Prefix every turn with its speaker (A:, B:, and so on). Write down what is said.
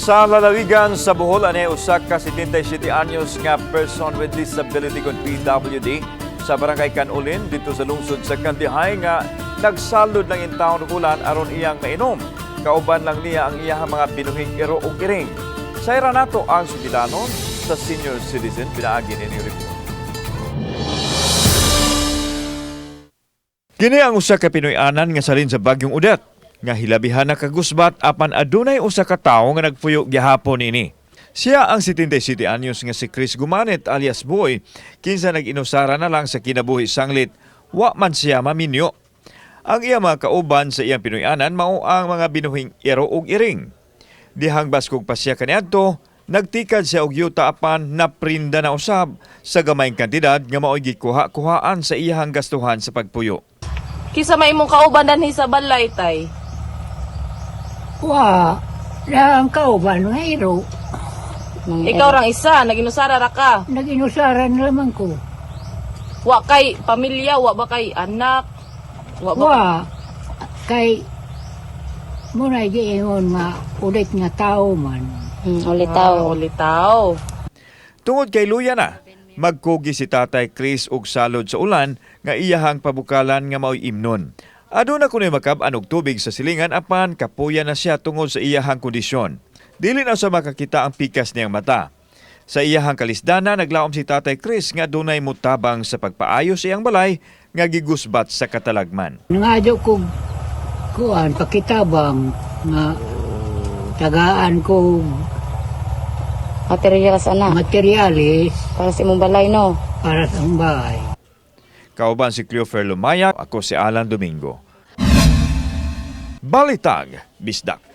A: Sa lalawigan sa Bohol, anay usa ka 77 anyos nga person with disability kung PWD sa barangay Canulin dito sa lungsod sa Kandihay nga nagsalud ng intawon ulan aron iyang mainom. Kauban lang niya ang iyang mga binuhing iro ug iring. Sayra nato ang sugilanon sa senior citizen pinaagi ni report. Kini ang usa ka Pinoy-anan nga salin sa Bagyong Udet nga hilabihan na kagusbat apan adunay usa ka tawo nga nagpuyo gihapon ini. Siya ang 77 anyos nga si Chris Gumanet alias Boy, kinsa nag-inusara na lang sa kinabuhi sanglit, wa man siya maminyo. Ang iya mga kauban sa iyang Pinoy-anan mao ang mga binuhing iro ug iring. Dihang baskog pa siya kaniadto, nagtikad siya og yuta apan naprinda na usab sa gamayng kantidad nga mao'y gikuha-kuhaan sa iyang gastuhan sa pagpuyo.
B: Kisa may imong kauban danhi sa balay tay.
C: Wa, ang kauban nga iro.
B: Ikaw rang isa, naginusara ra ka.
C: Nag-inusaran naman ko.
B: Wa kay pamilya, wa ba kay anak? Wa ba?
C: Wa, kay muna giingon nga ulit nga tao man.
B: Ulitaw.
A: Tungod kay luya na, magkugi si Tatay Chris og salod sa ulan nga iyahang pabukalan nga mao'y imnon. Aduna kuno'y makab-an og tubig sa silingan apan kapuya na siya tungod sa iyahang kondisyon. Dili na sa makakita ang pikas niyang mata. Sa iyahang kalisdana, naglaom si Tatay Chris nga dunay mutabang sa pagpaayos iyang balay nga gigusbat sa katalagman.
C: Nangadyo ko kuan pakitabang nga tagaan ko
D: Materials ana
C: materialis
D: para sa imong balay no.
C: para sa bahay.
A: Kauban si Cleofer Lumaya, ako si Alan Domingo. Balitag, Bisdak.